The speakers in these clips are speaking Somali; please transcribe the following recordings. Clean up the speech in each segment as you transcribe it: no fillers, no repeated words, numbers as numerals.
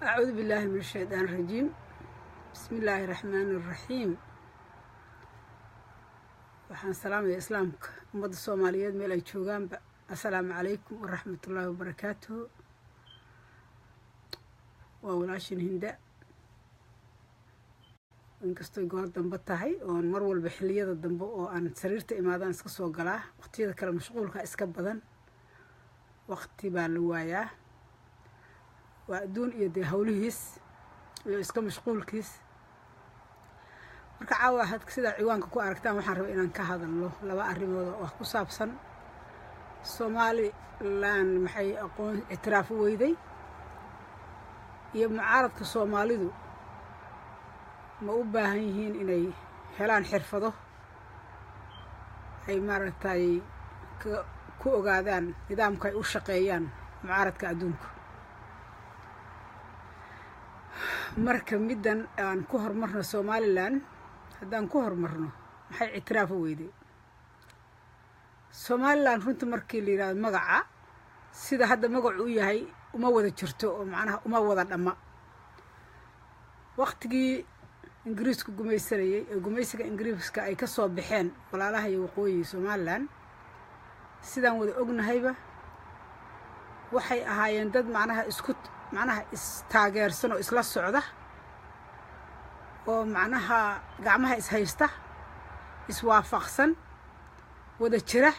أعوذ بالله من الشيطان الرجيم. بسم الله الرحمن الرحيم. waxaan salaamaya islaamka ummadda Soomaaliyeed meel ay joogaanba. Assalaamu calaykum waraxmatullaahi wabarakaatuh. waa walaashin Hinda. inkastoo goor dambe tahay oo mar walba xilliyada dambe oo aan sariirta imaadaan iska soo galaa, waqtiyada kale mashquulka iska badan, waqti baa la waayaa. waa adduun iyo dee hawlihiis iyo iska mashquulkiis. marka caawa had sida ciwaanka ku aragtaan waxaan rabaa inaan ka hadalno laba arrimood oo ku saabsan Somaliland maxay aqoon itiraaf u weyday iyo mucaaradka Soomaalidu ma u baahan yihiin inay helaan xirfado ay maaragtay ku ogaadaan nidaamka ay u shaqeeyaan mucaaradka adduunka. marka middan aan ku hormarno Somaliland, haddaan ku hormarno maxay itiraaf u weyday Somaliland. runta markii la yiraahdo magaca sida hadda magacu u yahay uma wada jirto oo macnaha uma wada dhama. waqtigii ingiriisku gumaysanayay ee gumaysiga ingiriiska ay ka soo baxeen walaalaha iyo waqooyiga Somaliland, sidaan wada ognahayba waxay ahaayeen dad macnaha istaageersan oo isla socda oo macnaha gacmaha is haysta, iswaafaqsan, wada jira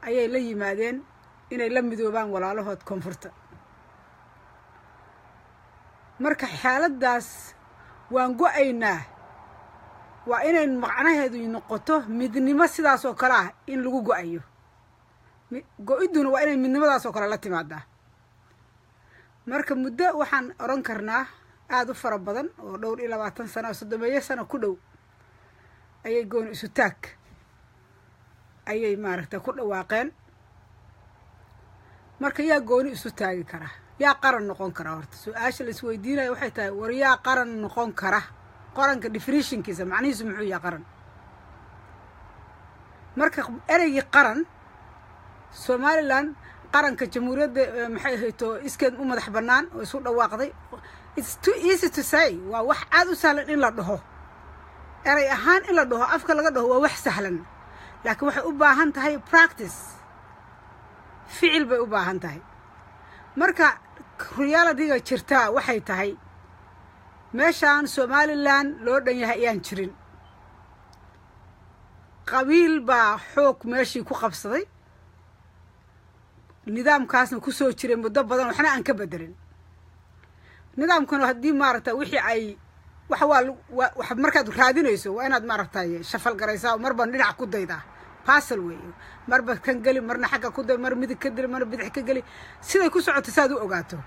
ayay la yimaadeen inay la midoobaan walaalahood koonfurta. marka xaaladaas waan go'aynaa, waa inay macnaheedu noqoto midnimo sidaas oo kale ah in lagu go'ayo. go'iduna waa inay midnimadaas oo kale la timaadaa. marka muddo waxaan oran karnaa aad u fara badan oo dhowr iyo 20 sano oo 30 sano ku dhow ayay gooni isu taag ayay maaragtay ku dhawaaqeen. marka yaa gooni isu taagi kara, yaa qaran noqon kara? horta su'aasha la isweydiinayo waxay tahay war yaa qaran noqon kara? qaranka definitionkiisa macnihiisu muxuu yahay qaran? marka ereygii qaran Somaliland, qaranka jamhuuriyadda maxay hayto iskeed u madax bannaan oo isu dhawaaqday, it's too easy to say. waa wax aad u sahlan in la dhaho, erey ahaan in la dhaho, afka laga dhaho waa wax sahlan, laakiin waxay u baahan tahay practice, ficil bay u baahan tahay. marka reality-ga jirtaa waxay tahay meeshaan Somaliland loo dhan yahay ayaan jirin. qabiil baa xoog meeshii ku qabsaday, nidaamkaasna ku soo jiray muddo badan, waxna aan ka bedelin. nidaamkana haddii maaragtay wixii ay wax markaad raadinayso waa inaad maaragtay shafal garaysaa, marba dhinac ku daydaa, paasal weeyo, marba kan geli, marna xagga ku day, mar midig ka dili, mar bidix ka geli, siday ku socoto saad u ogaato.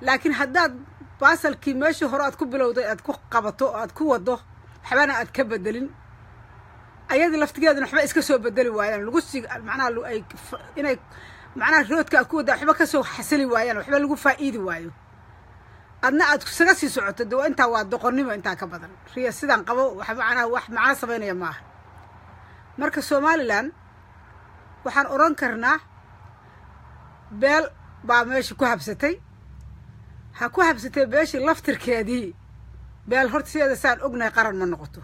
laakiin haddaad baasalkii meeshii hore aad ku bilowday aad ku qabato oo aad ku wado, waxbana aad ka bedelin, ayadii laftigeedana waxba iska soo bedeli waayaan, lagu sii macnaha inay macnaha roodka aad ku waddaa waxba ka soo xasili waayaan, waxba lagu faa'iidi waayo, adna aad isaga sii socoto, dee intaa waa doqonnimo intaa ka badan. riya sidaan qabo macnaha wax macno samaynaya maaha. marka Somaliland waxaan oran karnaa beel baa meesha ku habsatay. ha ku habsatay beeshii laftirkeedii. beel horta sideeda saan ognahay qaran ma noqoto.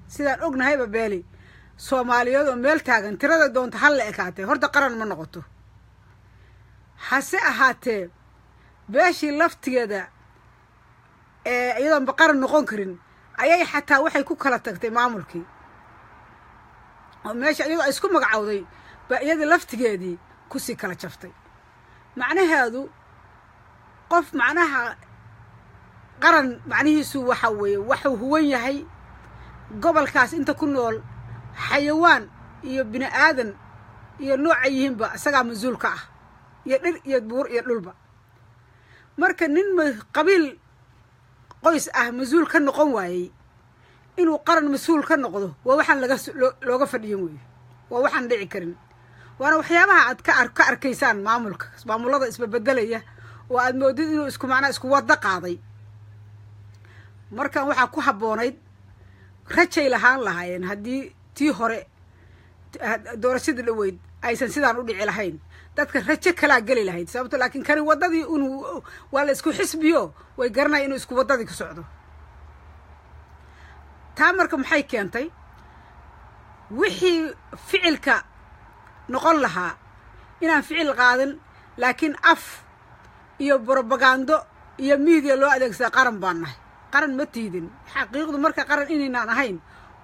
sidaan ognahayba beeli Soomaaliyeed oo meel taagan tirada doonta hal la ekaatay horta qaran ma noqoto. hase ahaatee beeshii laftigeeda iyadoon qaran noqon karin ayay xataa waxay ku kala tagtay maamulkii oo meesha iyadoo ay isku magacawday ba iyadii laftigeedii ku sii kala jaftay. macnaheedu qof macnaha qaran macnihiisu waxa weeye wuxuu huwan yahay gobolkaas inta ku nool xayawaan iyo bini aadan iyo nooca yihiinba isagaa masuul ka ah, iyo dhir iyo buur iyo dhulba. marka nin qabiil qoys ah masuul ka noqon waayey inuu qaran masuul ka noqdo waa waxaan looga fadhiyin weeye, waa waxaan dhici karin. waana waxyaabaha aad ka arkaysaan maamulada isbebedelaya oo aad moodid inuu isku macnaa isku wada qaaday. markan waxaa ku habboonayd rajay lahaan lahaayeen haddii tii hore doorashadii dhaweyd aysan sidaan u dhici lahayn, dadka rajo kalaa geli lahayd sababto laakiin kani waddadii waa la isku xisbiyo way garanaya inuu isku waddadii ku socdo taa marka maxay keentay wixii ficilka noqon lahaa inaan ficil qaadan laakiin af iyo propagando iyo media loo adeegsada qaran baan nahay qaran ma tiidin xaqiiqdu marka qaran inaynaan ahayn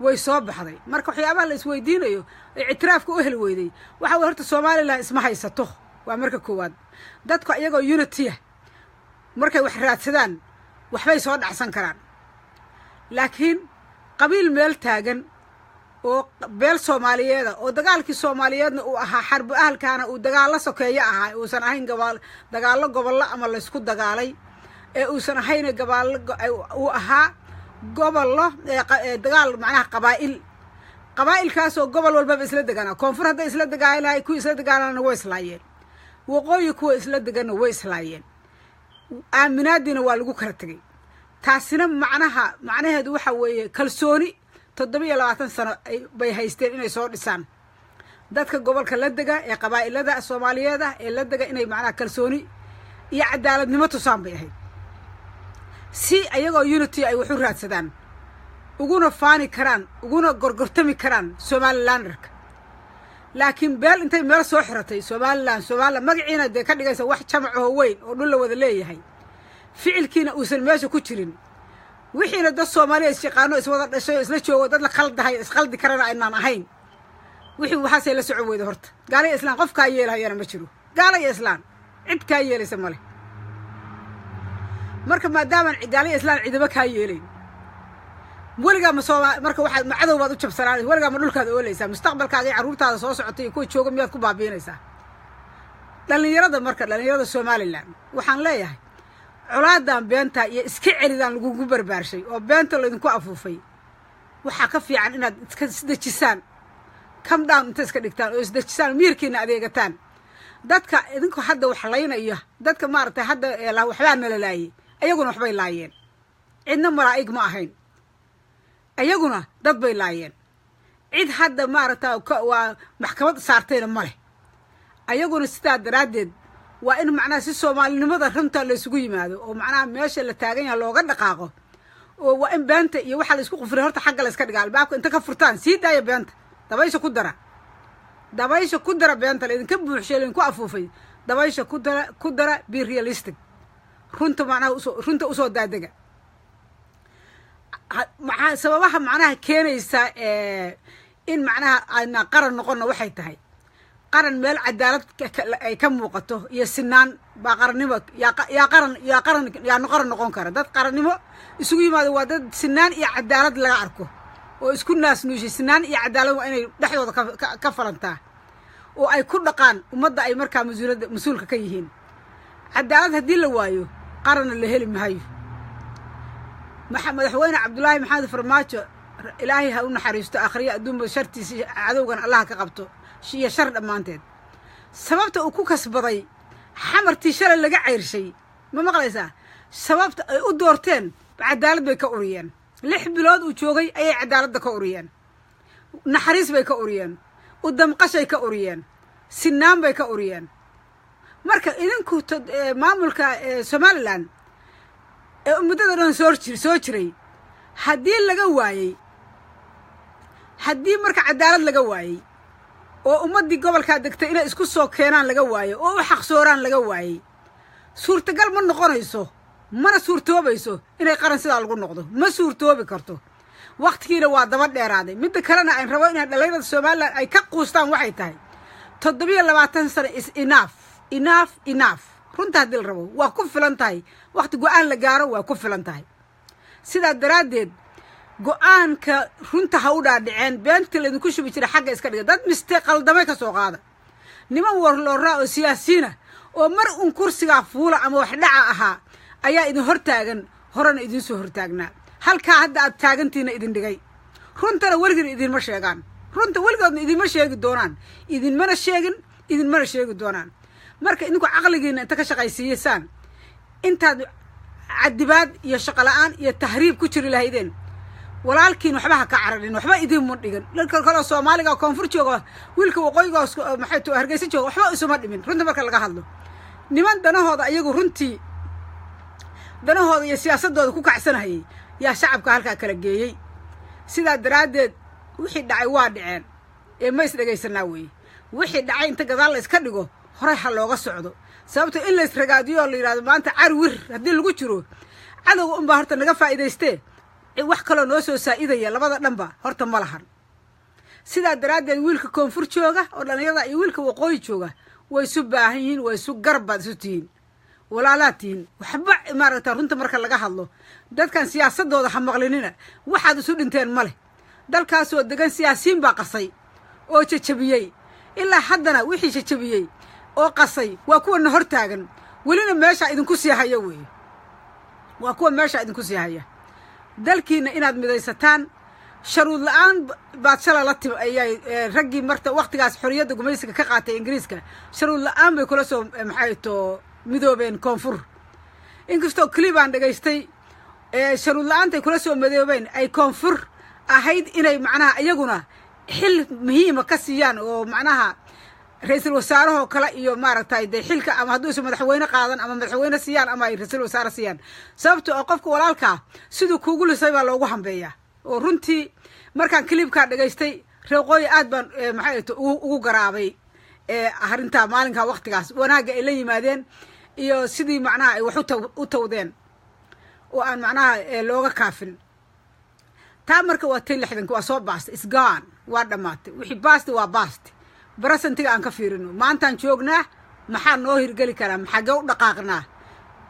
way soo baxday marka waxyaabaha la isweydiinayo ee ictiraafka u heli weyday waxa way horta Soomaaliland isma haysato waa marka koowaad dadku iyagoo unity markay wax raadsadaan waxbay soo dhacsan karaan laakiin qabiil meel taagan oo beel Soomaaliyeed oo dagaalkii Soomaaliyeedna uu ahaa xarb ahalkaana uu dagaal la sokeeyo ahaa uusan ahayn dagaalo gobol ama la isku dagaalay ee uusan ahayn gabaal uu ahaa gobollo dagaal macnaha qabaa'ilkaas oo gobol walba isla deganaa koonfur hadda isla dagaalay ku isla dagaalana way islaayeen waqooyi kuwa isla degana way islaayeen aaminaadina waa lagu kala tagay taasina macnaheedu waxa weeye kalsooni 27 sano bay haysteen inay soo dhisaan dadka gobolka la dega ee qabaa'ilada Soomaaliyeed ee la dega inay macnaha kalsooni iyo cadaaladnimo tusaan bay ahayd si ayagoo unity ay wuxuu raadsadaan uguna faani karaan uguna gorgortami karaan Somalilanderka laakiin beel intay meel soo xiratay Somaliland magaciina de ka dhigaysa wax jamac oo weyn oo dhul la wada leeyahay ficilkiina uusan meesha ku jirin wixiina dad Soomaaliyeed shaqaano iswada dhashay isla joogo dad la qaldahay isqaldi karana aynaan ahayn wixii waxaasay la socod weydo horta gaalay islaan qof ka yeelahayana ma jiro gaalay islaan cid ka yeelaysa male marka maadaama gaalay islaan cidaba ka yeelay waliga ma soo marka waxa macadow baad u jabsanaa waliga ma dhulkaada oolaysa mustaqbalkaaga iyo caruurtaada soo socotay ku jooga miyaad ku baabiinaysaa dhalinyarada Somaliland waxaan leeyahay colaadan beenta iyo iska celidaan lagu barbaarshay oo beenta la idinku afuufay waxa ka fiican inaad iska isdajisaan come down inta iska dhigtaan oo isdajisaan miirkiina adeegataan dadka idinku hadda wax laynaya dadka maartay hadda waxbaa nala laayay ayaguna waxbay laayeen cidna malaa'ig ma ahayn ayaguna dad bay laayeen cid hadda maartay waa maxkamad saartayna male ayaguna sidaa daraadeed waa in macnaha si Soomaalinimada runta la isugu yimaado oo macnaha meesha la taagan yahay looga dhaqaaqo oo waa in beenta iyo waxa la isku qufray horta xagga la iska dhigaa albaabka inta ka furtaan sii daaya beenta dabaysha ku dara beenta la idinka buuxsheelin ku afuufay dabaysha ku dara be realistic runta macnaha u soo daadega sababaha macnaha keenaysa in macnaha ayna qaran noqono waxay tahay qaran meel cadaalad ay ka muuqato iyo sinaan ba qarannimo yaa noqon kara dad qarannimo isugu yimaado waa dad sinaan iyo cadaalad laga arko oo isku naas nuushi sinaan iyo cadaalad waa inay dhaxdooda ka falantaa oo ay ku dhaqaan ummadda ay markaa mas'uulka ka yihiin cadaalad haddii la waayo qaran la heli maayo madaxweyne Cabdullaahi Maxamed Farmaajo ilaahay ha u naxariisto akhriya adduunba shartiisa cadowgan Allah ka qabto shiya shar dhamaanteed sababta uu ku kasbaday xamartii shalay laga ceyrshay ma maqlaysaa sababta ay u doorteen cadaalad bay ka uriyeen 6 bilood uu joogay ayay cadaaladda ka uriyeen naxariis bay ka uriyeen u damqashay ka uriyeen sinaan bay ka uriyeen marka idinku maamulka Somaliland muddada dhan soo jiray haddii marka cadaalad laga waayay oo ummadii gobolka degtay inay isku soo keenaan laga waayo oo u xaqsooraan laga waayay suurtagal ma noqonayso mana suurtoobayso inay qaran sidaa lagu noqdo ma suurtoobi karto waqtigiina waa daba dheeraaday midda kalena aan rabo inay dhalinyarada Soomaaliland ay ka quustaan waxay tahay 27 sano is enough runta hadii la rabo waa ku filan tahay waqti go'aan la gaaro waa ku filan tahay sidaa daraadeed go'aanka runta ha u dhaadhiceen beenta la idinku shubi jiray xagga iska dhiga dad qaldamay ka soo qaada niman warlooraa oo siyaasiina oo mar kursiga fuula ama wax dhaca ahaa ayaa idin hortaagan horana idin soo hortaagnaa halka hadda aad taagantiina idin dhigay runtana weligeed idin ma sheegaan runta weligeedna idin ma sheegi doonaan idin mana sheegi doonaan marka idinku aqligiina inta ka shaqaysiiyeen intaad cadibaad iyo shaqo la'aan iyo tahriib ku jiri lahaydeen walaalkiin waxba ha ka cararin waxba idin mun dhigan dalka kale Soomaaliga koonfur jooga wiilka waqooyiga maxay to Hargeysa jooga waxba isuma dhimin runta marka laga hadlo niman danahooda ayagu runtii danahooda iyo siyaasadooda ku kacsanayay yaa shacabka halka kala geeyay sida daraadeed wixii dhacay waa dhaceen ee ma is dhageysanaa weey wixii dhacay inta gadaal la iska dhigo hore ha looga socdo sababtoo in la isragaadiyo la yiraahdo maanta carwir hadii lagu jiro cadowga un baa horta naga faa'iideystay wax kale noo soo saaidaya labada dhanba horta ma lahan sida daraadeed wiilka koonfur jooga oo dhalinyarada iyo wiilka waqooyi jooga way isu baahan yihiin way isu garbaad isu tihiin walaalaatiin waxba maaragtaa runta marka laga hadlo dadkan siyaasadooda ha maqlinina waxaad isu dhinteen male dalkaas oo degan siyaasiin baa qasay oo jajabiyey ilaa haddana wixii jajabiyey oo qasay waa kuwa hor taagan welina meesha idinku sii haya weeye waa kuwa meesha idinku sii haya dalkiina inaad midaysataan sharuud la'aan baad shala la tib ayay raggii marta waqtigaas xorriyadda gumaysiga ka qaatay ingiriiska sharuud la'aan bay kula soo maxay to midoobeen koonfur inkastoo clibaan dhageystay sharuud la'aantay kula soo midoobeen ay koonfur ahayd inay macnaha iyaguna xil muhiima ka siiyaan oo macnaha ra'iisul wasaaraha kale iyo maaragtay xilka ama hadduu isoo madaxweyne qaadan ama madaxweyne siiyaan ama ay ra'iisul wasaare siiyaan sababtoo ah qofka walaalka sidoo kuugu lisay baa loogu hambeeyaa oo runtii markaan clibka dhageystay reeqooy aad baan maxay ugu garaabay arinta maalinka waqtigaas wanaaga ay la yimaadeen iyo sidii macnaha ay wax u tawdeen oo aan macnaha looga kaafin taa marka waa tay 60 waa soo baastay is gone waa dhamaatay wixii baastay waa baastay barasantiga aan ka fiirino maantaan joognaa maxaa noo hirgeli karaa maxaa u dhaqaaqnaa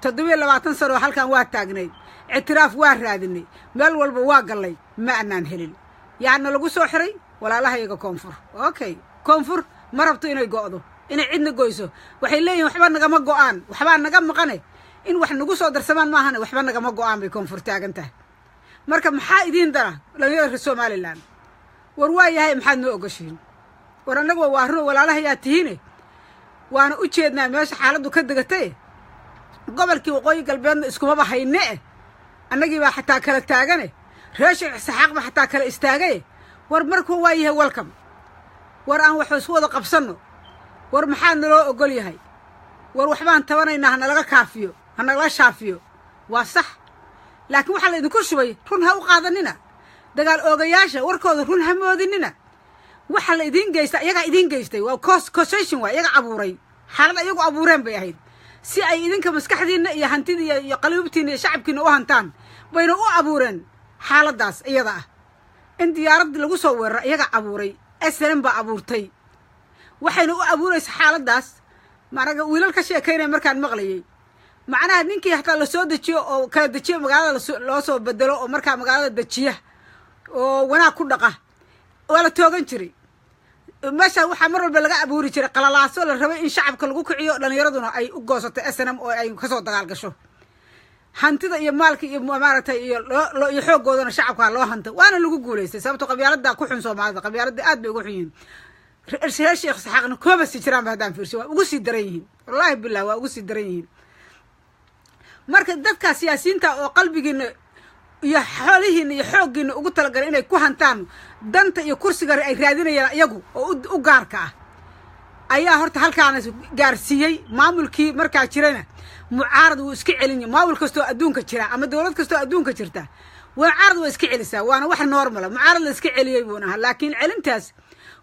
27 sano halkan waa taagnay اعتراف وارادني مال والبا واقلي ما أنان هلين يعني لو سو خري ولا لها يغا كونفور اوكي كونفور ما ربطو inay go'do inay cidna goyso waxay leeyihiin waxba naga ma go'aan waxba naga maqane in wax nagu soo darsamaan ma ahana waxba naga ma go'aan bay koonfur taagantahay marka maxaa idin dara dhalinyarada Soomaaliland war waayahay maxaad noo ogashiin war anagu waa run walaalaha yaa tihiin waana u jeednaa meesha xaaladdu ka degatay gobolkii waqooyi galbeedna iskuma bahaynee annagii baa xataa kala taagane reeshic saxaaq ba xataa kala istaagay war markuu waayahay welcome war aan wax isku wada qabsano war maxaa naloo ogol yahay war waxbaan tabanaynaa nalaga kaafiyo nalaga shaafiyo waa sax laakiin waxa la idinku shubay run ha u qaadanina dagaal oogayaasha warkooda run ha moodinina waxa la idin geystay iyaga idin geystay waa causation waa iyaga abuuray xaalad iyagu abuureen bay ahayd si ay idinka maskaxdiina iyo hantidiina iyo qalbibtiina iyo shacabkiina u hantaan bayna u abuureen xaaladaas iyada ah in diyaarad lagu soo weerar iyaga abuuray SLM ba abuurtay waxayna u abuuraysaa xaaladaas maraga wiilal ka sheekeynay markaan maqlayay macnaha ninkii hatta la soo dajiyo oo kala dajiyo magaalada loo soo bedelo oo markaa magaalada dajiya oo wanaag ku dhaqa wala toogan jiray meesha waxa mar walba laga abuuri jiray qalalaaso la rabay in shacabka lagu kiciyo dhalinyaraduna ay u goosato SNM oo ay ka soo dagaal gasho hantida iyo maalka iyo maaragtay iyo xoogoodana shacabka loo hanta waana lagu guuleystay sababtoo qabyaalada ku xun Soomaalida qabyaalada aad bay ugu xun yihiin Sheekh Saxaaqna kuma si jiraan baadaan fiirsi waa ugu sii daran yihiin wallahi billaah waa ugu sii daran yihiin marka dadka siyaasiyiinta oo qalbigiina iyo xoolihiina iyo xooggiina ugu talagalay inay ku hantaan danta iyo kursiga ay raadinayaan iyagu oo u gaarka ah ayaa horta halkaana gaarsiiyay maamulkii markaa jirana mucaarad uu iska celin maamul kasto adduunka jira ama dawlad kasto adduunka jirta mucaarad waa iska celisaa waana wax normal mucaarad la iska celiyay buunaha laakiin celintaas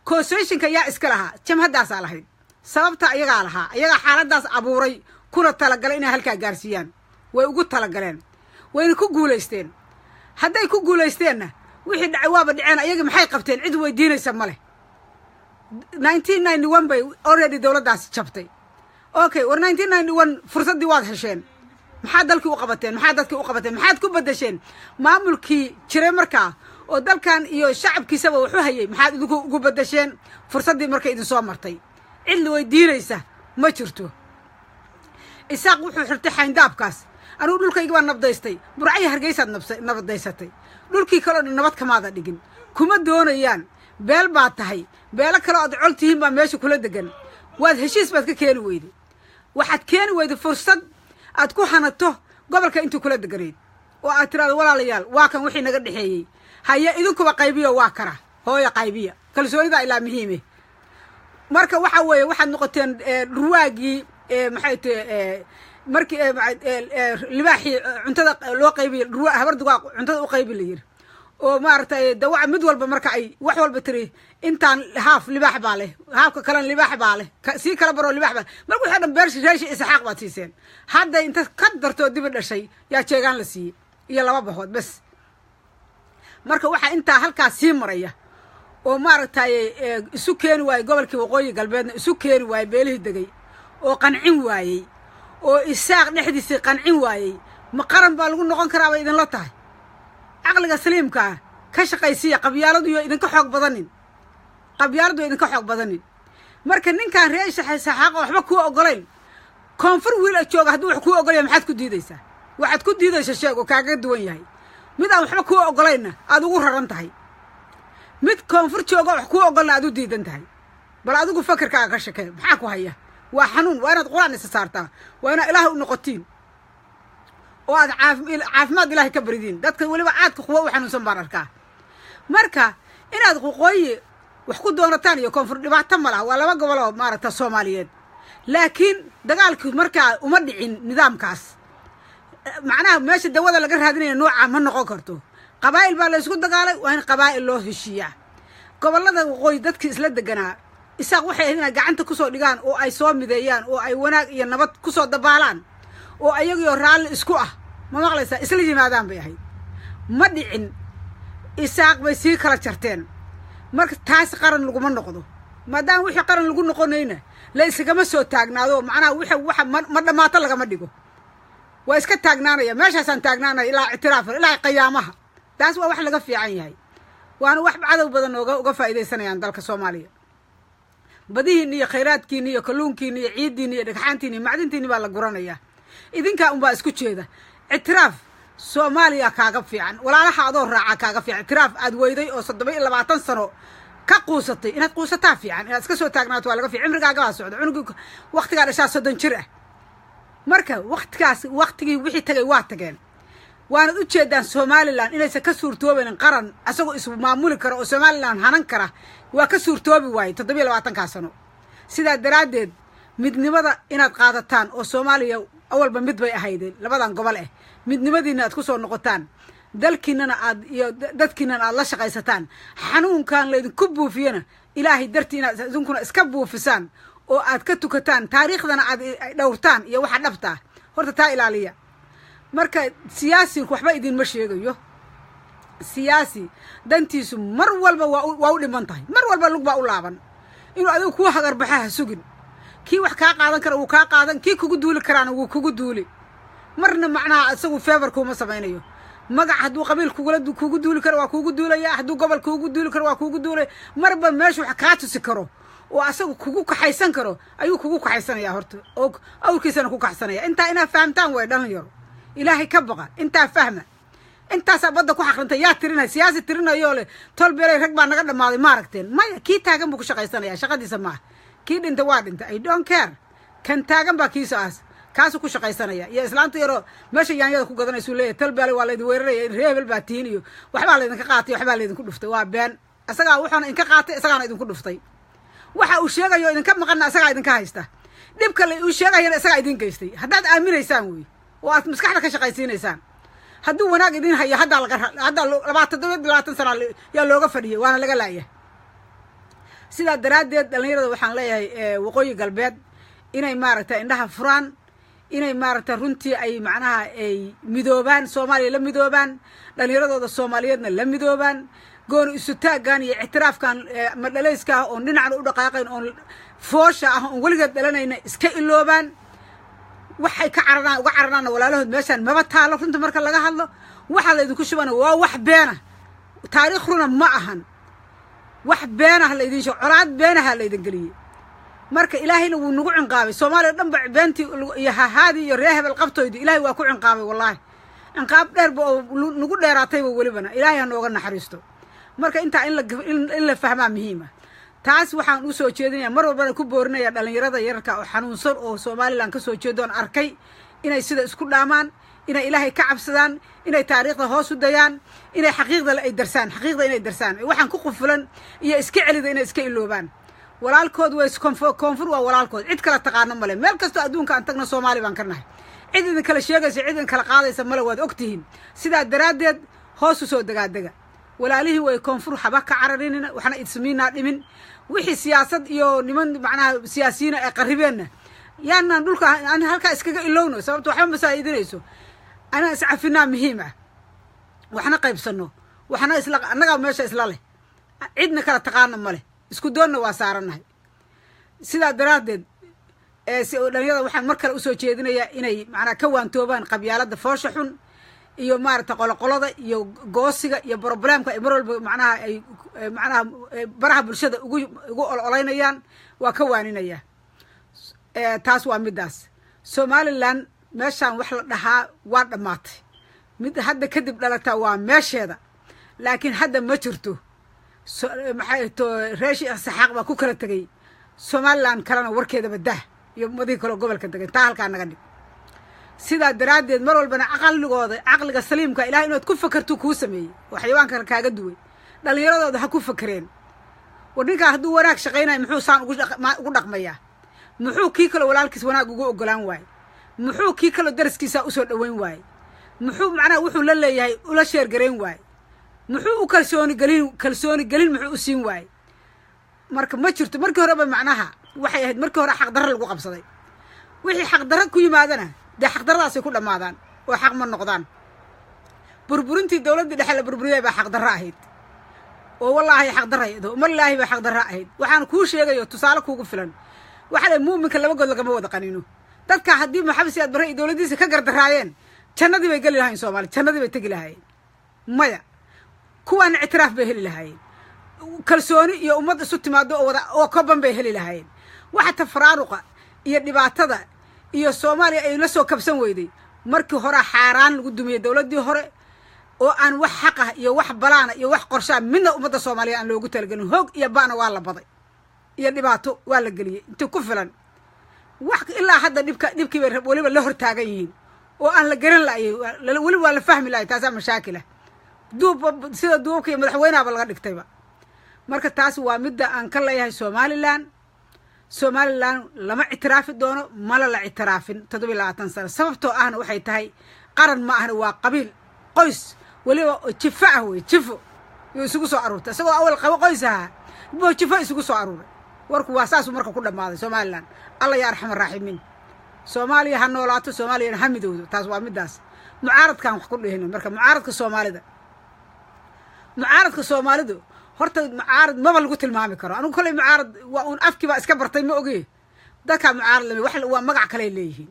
causation-ka yaa iska lahaa jamhadaas aan lahayn sababta ayaga lahaa ayaga xaaladaas abuuray kuna talagalay inay halka gaarsiiyaan way ugu talagaleen wayna ku guuleysteen hadday ku guuleysteenna wixii dhacay waaba dhaceen ayaga maxay qabteen cid weydiinaysa male 1991 bay already dawladdaas jabtay okay war 1991 fursadii waad hesheen maxaa dalkii u qabateen maxaa dadkii u qabateen maxaad ku bedesheen maamulkii jiray markaa oo dalkan iyo shacabkiisaba wuxuu hayay maxaad ugu bedesheen fursadii markay idin soo martay cid la weydiinaysa ma jirto isaaq wuxuu xirtay xayndaabkaas anuu dhulkayga baan nabdaystay burcay hargeysaad nabdaysatay dhulkii kale oo nabad kamaada dhigin kuma doonayaan beel baa tahay beelo kale oo col tihiin baa meesha kula degan waad heshiis baad ka keeni weyday waxaad keeni weyday fursad aad ku hanato gobolka intuu kula deganeed oo aad tiraado walaalayaal waa kan wixii naga dhaxeeyay haya idinkuba qaybiyo waa kara hooyo qaybiya kalsoonida ilaa muhiime marka waxa weeye waxaad noqoteen ruwaagii maxay tahay markii libaaxii cuntada loo qaybiyo habar dugaaq cuntada u qaybi la yiri oo maartay dawac mid walba marka ay wax walba tiri intaan haaf libaax baa leh haafka kale libaax baa leh si kala baro libaax baa marka waxa dhan beershi reeshi isxaaq baad siiseen hadda inta ka darto dib dhashay yaa jeegaan la siiyay iyo laba bahood bas marka waxa inta halkaas sii maraya oo maartay isu keen waay gobolkii waqooyi galbeedna isu keen waay beelihii degay oo qancin waayay oo isaaq dhexdiisii qancin waayay ma qaran baa lagu noqon karaa bay idin la tahay aqliga saliimka ka shaqaysiya qabyaaladu iyo idinka xoog badanin qabyaaladu idinka xoog badanin marka ninkan reesha xaq waxba ku ogolayn koonfur wiil jooga haduu wax ku ogolay maxaad ku diidaysaa waxaad ku diidaysaa sheego kaaga duwan yahay mid aan waxba ku ogolayna aad ugu raran tahay mid koonfur jooga wax ku ogolna aad u diidan tahay bal adigu fakarkaaga ka shaqee maxaa ku haya waa xanuun waa inaad quraan isa saartaa waa inaad ilaahay u noqotiin oo aad caafimaad ilaahay ka baridiin dadka waliba aadka kuwa u xanuunsan baan arkaa marka inaad qoqooyi wax ku doonataan iyo koonfur dhibaato ma laha waa laba gobol oo maaragta Soomaaliyeed laakiin dagaalku markaa uma dhicin nidaamkaas macnaha meesha dawada laga raadinayo nooca ma noqon karto qabaa'il baa la isku dagaalay waa in qabaa'il loo heshiiyaa gobolada qoqooyi dadkii isla deganaa isaaq waxay inay gacanta ku soo dhigaan oo ay soo mideeyaan oo ay wanaag iyo nabad ku soo dabaalaan oo ayagiyo raalli isku ah ma maqlaysaa isla yimaadaan bay ahayd ma dhicin isaaq bay sii kala jarteen marka taas qaran laguma noqdo maadaama wixii qaran lagu noqonayna la isagama soo taagnaado macnaha waxa ma dhamaato lagama dhigo waa iska taagnaanaya meeshaasaan taagnaanaya ilaa ictiraaf ilaa qiyaamaha taas waa wax laga fiican yahay waana wax cadow badan uga faa'iideysanayaan dalka Soomaaliya badihiin iyo khayraadkiin iyo kalluunkiin iyo ciidiin iyo dhagxaantiin iyo macdintiin baa la guranaya idinka un baa isku jeeda ictiraaf Soomaaliya kaaga fiican walaalaha adoo raaca kaaga fiican ictiraaf aad weyday oo 27 sano ka quusatay inaad quusataa fiican inaad iska soo taagnaato waa laga fiican cimrigaaga waa socdo cunuga waqtiga dhashaa 30 jir ah marka waqtigii wixii tagay waa tageen waana u jeedaan Somaliland inaysan ka suurtoobin qaran asagoo isku maamuli karo oo Somaliland hanan kara waa ka suurtoobi waay 27 sano sida daraadeed midnimada inaad qaadataan oo Soomaaliya awalba mid bay ahaydeen labadan gobol ah midnimadiina aad ku soo noqotaan dalkiinana aad iyo dadkiinana aad la shaqaysataan xanuunkan leedinku buufiyana ilaahay dartiina idinkuna iska buufisaan oo aad ka tukataan taariikhdana aad dhowrtaan iyo waxa dhabta horta taa ilaaliya marka siyaasi waxba idin ma sheegayo siyaasi dantiisu mar walba waa u dhiman tahay mar walba lug baa u laaban inuu adigu ku hagar baxaa sugin kii wax ka qaadan kara uu ka qaadan kii kugu duuli karaan uu kugu duuli marna macnaha asagu favor kuma sameeynayo magac haduu qabiil kugu duuli karo waa kugu duulaya haduu gobol kugu duuli karo waa kugu duulay marba meeshu wax ka tusi karo oo asagu kugu kaxaysan karo ayuu kugu kaxaysanaya horta oo awrkiisana ku kaxsanaya inta ina fahamtaan way dhan yar ilaahay ka baqa inta fahma inta sabada ku xaqrantay yaa tirinay siyaasi tirinayo le tolbeelay rag baa naga dhamaaday ma aragteen maya kii taagan buu ku shaqaysanaya shaqadiisa ma kii dhinta waa dhinta I don't care kan taagan baa kiisaas kaasu ku shaqaysanaya iyo islaanta yaro meesha yaanyada ku gadanayso leeyahay talbaale waa leeyahay weeraraya reebel baa tiiniyo waxba leedin ka qaatay waxba leedin ku dhuftay waa been asaga wuxuuna in ka qaatay asagana idin ku dhuftay waxa uu sheegayo idin ka maqan asaga idin ka haysta dibka la uu sheegayo asaga idin geystay haddaad aaminaysaan way oo aad maskaxda ka shaqaysiinaysaan hadduu wanaag idin hayo hadda 27 sano yaa looga fadhiyay waana laga laayay sida daraadeed dhalinyarada waxaan leeyahay waqooyi galbeed inay maaragtay indhaha furaan inay maaragtay runtii ay macnaha ay midoobaan Soomaaliya la midoobaan dhalinyaradooda Soomaaliyeedna la midoobaan goor isu taagan iyo ictiraafkan madhalayska oo dhinaca u dhaqaaqeen oo foosha ah oo waligeed dhalanayna iska iloobaan waxay ka cararaan walaalahood meeshan maba taalo runta marka laga hadlo waxa la idinku shubana waa wax beena taariikhduna ma ahan wax beena la idin soo colaad beena la idin galiyay marka ilaahayna wuu nagu cinqaabay Soomaaliya dhan ba beenti iyo haadi iyo reehbal qabtooydi ilaahay waa ku cinqaabay wallahi cinqaab dheer boo nagu dheeraatay walibana ilaahay nooga naxariisto marka inta in la fahmaa muhiim ah taas waxaan u soo jeedinayaa mar walba ku boorinaya dhalinyarada yarka oo xanuunsan oo Soomaaliland ka soo jeedoon arkay inay sida isku dhaamaan inay ilaahay ka cabsadaan inay taariikhda hoos u dayaan inay xaqiiqda ay darsaan xaqiiqda inay darsaan waxaan ku qufulan iyo iska celida inay iska iloobaan walaalkood way koonfur waa walaalkood cid kala taqaano male meel kastoo adduunka aan tagna Soomaali baan ka nahay cid idin kala sheegaysa cid idin kala qaadaysa male waad ogtihiin sidaa daraadeed hoos u soo dagaadaga walaalihii way koonfur xaba ka cararinina waxna ismiina dhimin wixii siyaasad iyo niman macnaha siyaasiyiin ay qaribeenna yaana dhulka aan halka iskaga ilowno sababtoo waxba masaa'idinayso ana iscafinaa muhiim ah waxna qaybsano waxna isla annaga meesha isla leh cidna kala taqaano male isku doonna waa saaranahay sidaa daraadeed si dhalinyarada waxaan mar kale u soo jeedinayaa inay macnaha ka waantoobaan qabyaalada foosha xun iyo maarta qoloqolada iyo goosiga iyo problemka ay mar walba macnaha ay macnaha baraha bulshada ugu ololeynayaan waa ka waaninaya taas waa midaas Somaliland meeshaan wax la dhahaa waa dhamaatay mid hadda kadib dhalata waa meesheeda laakiin hadda ma jirto maxay to reeshi saxaaq ba ku kala tagay Somaliland kalena warkeeda badah iyo madii kale gobolka tagay taa halka naga dhig sidaa daraadeed mar walbana aqliga saliimka ilaahay inaad ku fakarto ku sameeyay waxyaanka kaaga duway dhalinyaradooda ha ku fakareen wadinka hadduu wanaag shaqeynay muxuu saan ugu dhaqmayaa muxuu kii kale walaalkiis wanaag ugu ogolaan waay muxuu kii kale daraskiisa u soo dhaweyn waay muxuu macnaha wuxuu la leeyahay ula sheer gareyn waay muxuu u kalsooni galin muxuu u siin waay marka ma jirto markii horeba macnaha waxay ahayd markii hore xaq darro lagu qabsaday wixii xaq darro ku yimaadana de xaq darradaas ku dhamaadaan oo xaq ma noqdaan burburintii dawladda dhexe la burburiyay baa xaq darro ahayd oo wallaahi xaq darro ahayd mar ilaahi baa xaq darro ahayd waxaan kuu sheegayo tusaale kuugu filan waxa ay muuminka laba god lagama wada qanino dadka haddii maxabsiyaad barre dawladdiisa ka gardaraayeen jannadii bay gali lahayn Soomaali jannadii bay tagi lahaayeen maya kuwan ictiraaf bay heli lahaayeen kalsooni iyo ummad isu timaado oo kooban bay heli lahaayeen waxa tafraaruqa iyo dhibaatada iyo Soomaaliya ay la soo kabsan weyday markii hore xaaraan lagu dumiyay dawladdii hore oo aan wax xaq ah iyo wax balaana iyo wax qorshe midna ummadda Soomaaliya aan loogu talagalin hoog iyo baana waa la baday iyo dhibaato waa la galiyay inta ku filan wax ilaa hadda dhibkii bay waliba la hortaagan yihiin oo aan la garan laayay waliba waa la fahmi laayay taas mashaakila sida duubka iyo madaxweynaha laga dhigtayba marka taas waa midda aan ka leeyahay Somaliland lama ictiraafi doono mala la ictiraafin 27 sano sababtoo ahna waxay tahay qaran ma ahna waa qabiil qoys waliba jifo ah way jifo isugu soo aruurtay isagoo awal qabo qoys ah boo jifo isugu soo aruuray warku waa saas marka ku dhamaaday Somaliland Allah ya arhamar raahimin Soomaaliya ha noolaato Soomaaliya ha midowdo taas waa midaas mucaaradkan wax ku dheheen marka mucaaradka Soomaalidu horta mucaarad ma lagu tilmaami karo anigu kulay mucaarad waa un afkiiba iska bartay ma ogeey dadka mucaarad lama wax waa magac kale leeyihiin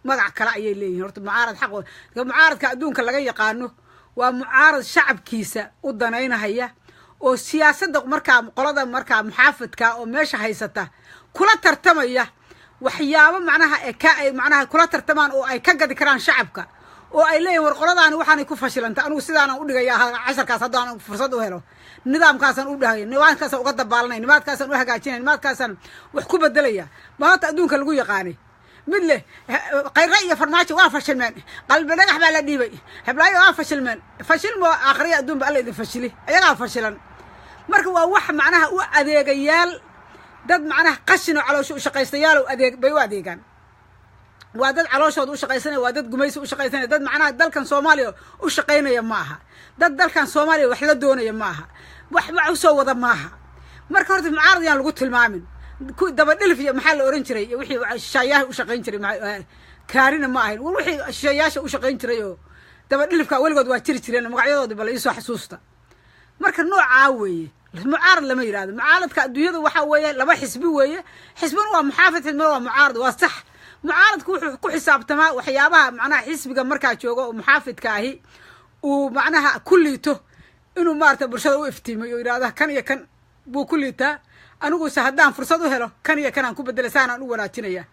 magac kale ayay leeyihiin horta mucaarad xaq mucaaradka adduunka laga yaqaano waa mucaarad shacabkiisa u danaynahaya oo siyaasadda markaa qolada markaa muxaafadka oo meesha haysata kula tartamaya waxyaabo macnaha ay macnaha kula tartamaan oo ay ka gadi karaan shacabka oo ay leeyihiin war qoladaani waxaan ku fashilantay anigu sidaan u dhigayaa casharkaas haddaan fursad u helo nidaamkaasan u dhahay nidaamkaasan uga dabaalanay nidaamkaasan u hagaajinay nidaamkaasan wax ku bedelaya maanta adduunka lagu yaqaanay mid leh qayra iyo farmaajo waa fashilmeen qalbi dhagax baa la dhiibay hablaayo waa fashilmeen fashilmo aakhriya adduunba alla idin fashili ayaga fashilan marka waa wax macnaha u adeegayaal dad macnaha qashin oo caloosho u shaqaystayaal oo bay u adeegaan waa dad calooshooda u shaqaysanaya waa dad gumaysi u shaqaysanaya dad macnaha dalkan Soomaaliya u shaqaynaya ma aha dad dalkan Soomaaliya wax la doonaya ma aha wax u soo wada ma aha marka horta mucaarad yaan lagu tilmaamin ku daba dhilif iyo maxaa la oran jiray wixii shaayaha u shaqayn jiray kaarina ma ahayn wixii shaayaasha u shaqayn jiray oo daba dhilifka waligood waa jiri jireen magacyadooda bal isoo xasuusta marka nooca weeye mucaarad lama yiraahdo mucaaradka adduunyada waxa weeye laba xisbi weeye xisbuna waa muxaafid xisbuna waa mucaarad waa sax mucaaradku wuxuu ku xisaabtamaa waxyaabaha macnaha xisbiga markaa joogo oo muxaafidka ahi uu macnaha kulliito inuu maarta bulshada u iftiimiyo yiraahdo kan iyo kan buu kulliitaa anigu haddaan fursad u helo kan iyo kan aan ku bedelasaan aan u wanaajinaya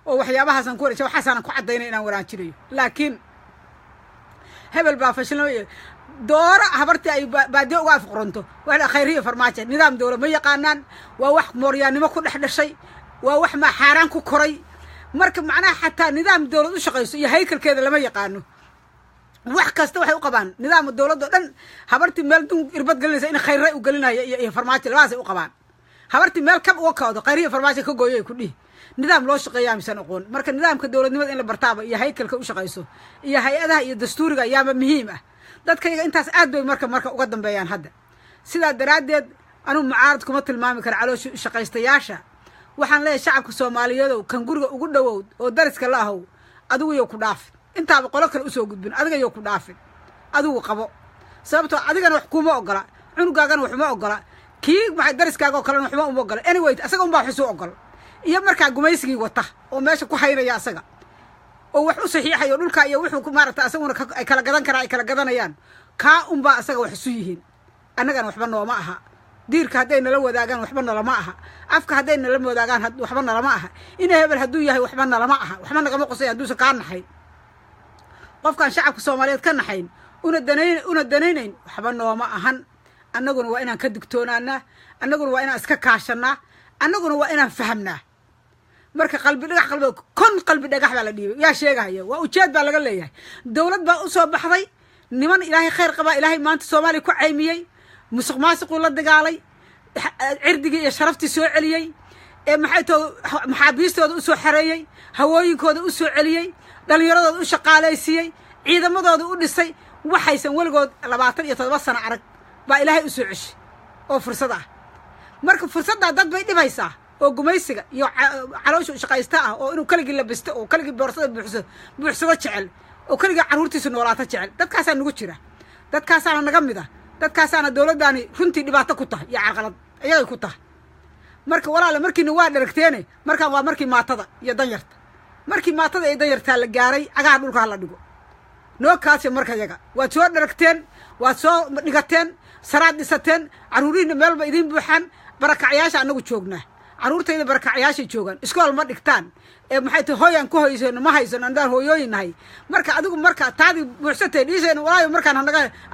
oo waxyaabahaas aan ku wareejiyo waxaasaan ku cadeynay inaan wanaajinayo laakiin hebel baa fashilay dooro habartii ay baadiyo uga afqoronto waxa khayriyo farmaajo nidaam dawlad ma yaqaanaan waa wax mooryaanimo ku dhashay waa wax ma xaaraan ku koray marka macnaha xataa nidaam dawlad u shaqayso iyo haykalkeeda lama yaqaano wax kasta waxay u qabaan nidaamka dawladda dhan habartii meel dun irbad galinaysa in khayray u galinaya iyo farmaajo labaasay u qabaan habartii meel kab uga kaado khayriyo farmaajo ka gooyay ku dhih nidaam loo shaqeeyaa misan aqoon marka nidaamka dawladnimada in la bartaaba iyo haykalka u shaqeyso iyo hay-adaha iyo dastuuriga ayaaba muhiim ah dadkayga intaas aad bay marka uga dambeeyaan hadda sidaa daraaddeed anuu mucaarad kuma tilmaami kara caloosha shaqaystayaasha waxaan leeyahay shacabka soomaaliyeedow kan guriga ugu dhowow oo dariska la ahow adigu yow ku dhaafin intaaba qolo kale usoo gudbin adiga yow ku dhaafin adigu qabo sababtoo adigana wax kuma ogola cunugaagana waxuma ogola kii maxay dariskaaga oo kalena waxuma uma ogola anyway asaga unbaa wax usoo ogol iyo markaa gumaysigii wata oo meesha ku haynaya asaga oo wax u saxiixayo dhulka iyo wuxuu maaragta asaguna ay kala gadan karaan ay kala gadanayaan kaa unbaa asaga wax isu yihiin annagana waxba nooma aha diirka hadday nala wadaagaan waxba nalama aha afka hadday nala wadaagaan waxba nalama aha ina hebel hadduu yahay waxba nalama aha waxba nagama qosay hadduusan kaa naxayn qofkaan shacabka soomaaliyeed ka naxayn una danaynayn waxba nooma ahan annaguna waa inaan ka digtoonaanaa annaguna waa inaan iska kaashanaa annaguna waa inaan fahamnaa marka qalbi dhagax baa la dhiibay yaa sheegahaya waa ujeed baa laga leeyahay dawlad baa u soo baxday niman ilaahay khayr qabaa ilaahay maanta soomaaliya ku caymiyey musuq maasuquu la dagaalay cirdigii iyo sharaftii soo celiyey ee maxaabiistooda u soo xareeyey hawooyinkooda u soo celiyey dhallinyaradooda u shaqaalaysiiyey ciidamadooda u dhisay waxaysan weligood 27 sano arag baa ilaahay u soo ceshay oo fursad ah marka fursaddaa dad bay dhibaysaa oo gumaysiga iyo caloosha shaqaysta ah oo inuu kaligii labisto oo kaligii boorsada buuxsado jecel oo kaligii carruurtiisa noolaata jecel dadkaasaa nagu jira dadkaasaana naga mid ah dadkaasaana dawladdaani runtii dhibaato ku tahay iyo carqalad ayagay ku tahay marka walaale markiina waa dharagteene markaan waa markii maatada iyo danyarta markii maatada iyo danyartaa la gaaray cagaha dhulka ha la dhigo noo kaasya marka yaga waad soo dharagteen waad soo dhigateen saraad dhisateen carruurihiina meelba idiin buuxaan barakacyaasha annagu joognaa carruurtayda barakacyaashay joogaan iskool ma dhigtaan ee maxay tahay hooyaan ku hoysano ma haysano andaan hooyooyin nahay marka adigu marka taadii buuxsatay dhiishayna walaayo markaan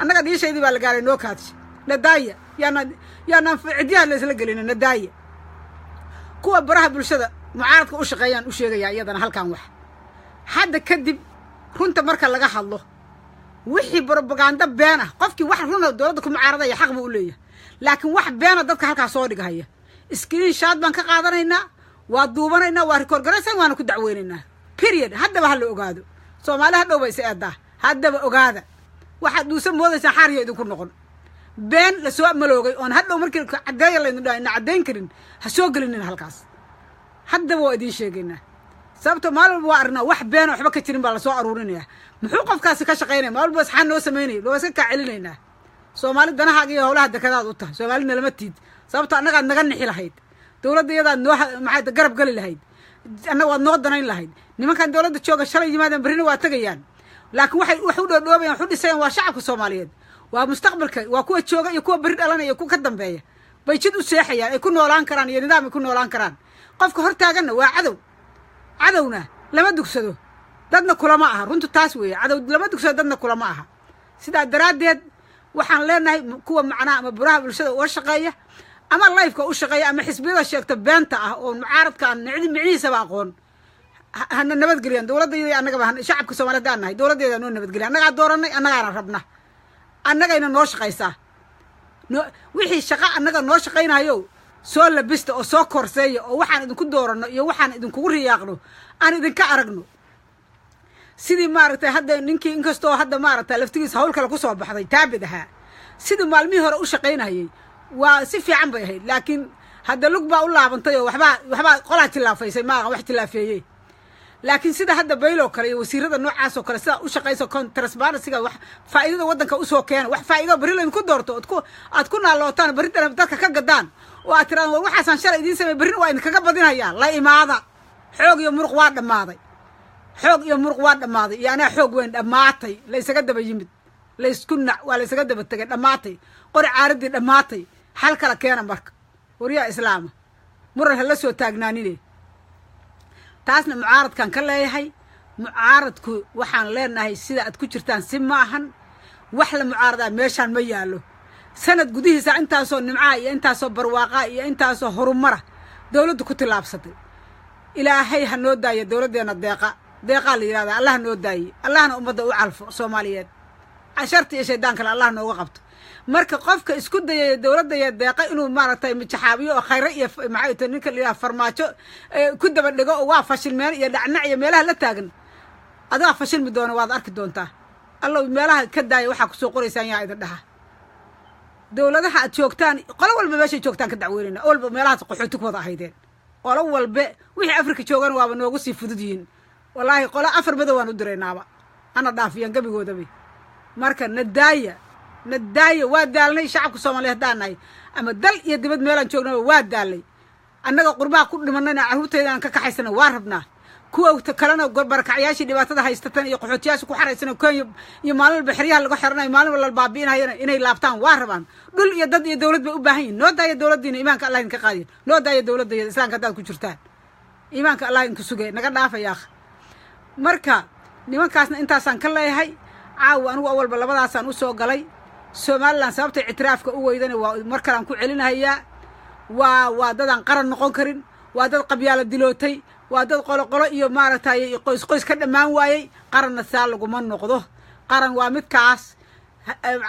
annaga dhiishaydii baa la gaaray noo kaadisha nadaaya yaanaan cidyaha la isla gelina nadaaya kuwa baraha bulshada mucaaradka u shaqeeyaan u sheegayaa iyadana halkan wax hadda kadib runta marka laga hadlo wixii propaganda been ah qofkii wax runa dawladda ku mucaaradaya xaq buu u leeyahay laakiin wax beena dadka halkaas soo dhigahaya screen shot baan ka qaadanaynaa waa duubanaynaa waa record garaysan waana ku dacweynaynaa period haddaba ha la ogaado soomaali hadhow ba is eedaa haddaba ogaada waxaad dhuusan moodaysaa xaariyo idinku noqon been la soo maloogay oon hadhow markii caddeeya laynu dhahay ina caddayn karin ha soo gelinina halkaas haddaba waa idiin sheegaynaa sababto maalin walba waa arnaa wax beena waxba ka jirin baa lasoo aruurinayaa muxuu qofkaasi ka shaqaynaya maalin walba isxaan noo samaynaya loo iska kaa celinaynaa soomaali danahaaga iyo howlaha dekadaad u tahay soomaalina lama tiid sababto annagaad naga nixi lahayd dawladda iyadaad noo maxay garab gali lahayd annaga waad noo danayn lahayd nimankan dawladda jooga shalay yimaadeen berrina waa tegayaan laakiin waxay wax u dhoodhoobayaan wax u dhisayaan waa shacabka soomaaliyeed waa mustaqbalka waa kuwa jooga iyo kuwa berri dhalanaya iyo kuwa ka dambeeya bay jid u seexayaan ay ku noolaan karaan iyo nidaam ay ku noolaan karaan qofka hor taaganna waa cadowna lama dugsado dadna kulama aha runtu taas weeye cadow lama dugsado dadna kulama aha sidaa daraaddeed waxaan leenahay kuwa macnaha ama buraha bulshada uga shaqeeya ama lifeka u shaqeeya ama xisbiyada sheegta beenta ah oo mucaaradka aan micnihiisaba aqoon hana nabadgeliyaan dawladdeeda annagaba shacabka soomaaliyeed aan nahay dawladdeeda noo nabadgeliya annagaa dooranay annagaana rabna annagayna noo shaqaysaa wixii shaqa annaga noo shaqaynayo soo labista oo soo korseeya oo waxaan idinku dooranno iyo waxaan idinkugu riyaaqno aan idinka aragno sidii maaragtay hadda ninkii inkastoo hadda maaragtay laftigiisa hawl kale ku soo baxday taabid ahaa sidii maalmihii hore u shaqaynayay waa si fiican bay ahayd laakiin hadda lug baa u laabantay oo waxbaa qolaa tilaafaysay maaha wax tilaafeeyey laakiin sida hadda baylo kale iyo wasiirada noocaas oo kale sida u shaqayso transparency-ga wax faa'iidada waddanka u soo keena wax faa'iido bari layn ku doorto aad ku naalootaan bari dadka ka gadaan oo aad tiraan waxaasaan shalay idiin sameey barina waa idinkaga badinayaa la imaada xoog iyo muruq waa dhammaaday iyo anaa xoog weyn dhammaatay la isaga daba yimid waa la isaga daba tegay dhammaatay qori caaradii dhammaatay xal kala keena marka waryaa islaama muran ha la soo taagnaanine taasna mucaaradkan ka leeyahay mucaaradku waxaan leenahay sida aad ku jirtaan si maahan wax la mucaaradaa meeshaan ma yaallo sanad gudihiisa intaasoo nimcaha iyo intaasoo barwaaqaa iyo intaasoo horumara dawladdu ku tillaabsatay ilaahay ha noo daayo dawladdeena deeqaa la yidhahdaa allah noo daaye allahna ummadda u calfo soomaaliyeed sharti iyo shaydaan kale allah nooga qabto marka qofka isku dayay dowladda iyo deeqa inuu maaragtay majaxaabiyo oo khayra iyo maxay tahay ninka la farmaajo ku daba dhigo oo waa fashilmeen iyo dhacnac iyo meelaha la taagan adaa fashilmi doona waad arki doontaa allow meelaha ka daaya waxaa kusoo qoraysaan yaa idin dhaha dowladaha aad joogtaan qolo walba meeshay joogtaan ka dacweynayna walba meelahaas qaxooti ku wada ahaydeen qolo walba wixii afrika joogan waaba noogu sii fudud yihiin wallaahi qolo afar madow waan u diraynaaba ana dhaafiyaan gabigoodaba marka nadaaya waa daalnay shacabka soomaaliyeed haddaan nahay ama dal iyo dibad meelaan joognaba waa daalnay annaga qurbaha ku dhimanayna carruurteedaan ka kaxaysana waa rabnaa kuwa kalena barakacyaashii dhibaatada haystatan iyo qaxootiyaasha ku xaraysana kenya iyo maalin walba xeryaha laga xiranayo maalin walba baabi'inayana inay laabtaan waa rabaan dhul iyo dad iyo dowlad bay u baahan yihin noo daaya dowladdiina iimaanka allah idinka qaadiya noo daaya dowladda iyo islaamka haddaad ku jirtaan iimaanka allah idinku sugee naga dhaafaya marka nimankaasna intaasaan ka leeyahay caawa anigu awalba labadaasaan u soo galay somalilan sababtay ictiraafka u weydana waa mar kalean ku celinahayaa waa dadaan qaran noqon karin waa dad qabyaala dilootay waa dad qoloqolo iyo maaragtay qoys ka dhammaan waayey qaranna saa laguma noqdo qaran waa midkaas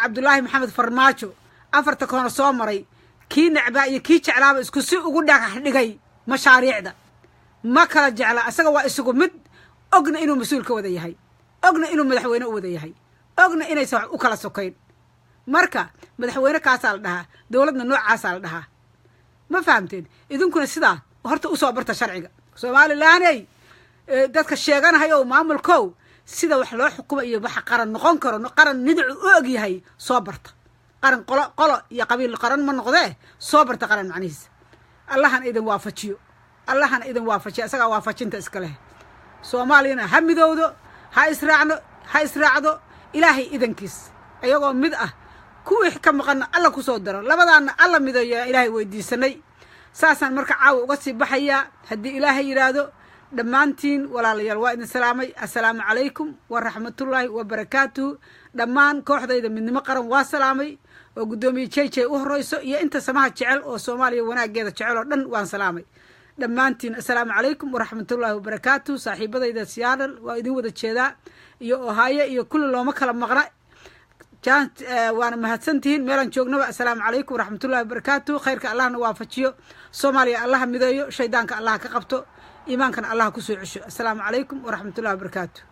cabdullaahi maxamed farmaajo afarta koona soo maray kii necbaa iyo kii jeclaaba isku si ugu dhagax dhigay mashaariicda ma kala jecla asaga waa isugu mid ogna inuu mas-uul ka wada yahay ogna inuu madaxweyne u wada yahay ogna inaysan wax u kala sokayn marka madaxweyne kaasaa la dhahaa dowladna noocaasaa la dhahaa ma fahamteen idinkuna sidaa horta usoo barta sharciga somalilaney dadka sheeganahayo maamulkow sida wax loo xukumo iyo waxa qaran noqon karo qaran nidacu u og yahay soo barta qaran qolo iyo qabiil qaran ma noqdee soo barta qaran macnihiisa allahan idin waafajiyo asagaa waafajinta iska leh soomaaliyana ha midowdo ha israacdo ilaahay idankiis ayagoo mid ah kuwii ka maqanna alla ku soo daro labadaanna alla mideeya ilaahay weydiisanay saasaan marka caawa uga sii baxayaa haddii ilaahay yidhaahdo dhammaantiin walaalayaal waa idin salaamay assalaamu calaykum waraxmatullaahi wabarakaatuhu dhammaan kooxdayda midnimo qaran waa salaamay oo guddoomiye jj u horreyso iyo inta samaha jecel oo soomaaliya wanaaggeeda jecel oo dhan waan salaamay dhammaantiin assalaamu calaykum waraxmatullaahi wabarakaatuhu saaxiibadayda siyaadal waa idin wada jeedaa iyo ohaayo iyo kulli looma kala maqna waana mahadsantihiin meelaan joognaba assalaamu calaykum waraxmatullahi wabarakaatuhu khayrka allahna waafajiyo soomaaliya allaha mideeyo shaydaanka allaha ka qabto iimaankana allaha ku soo cesho assalaamu calaykum waraxmatullahi wabarakaatuh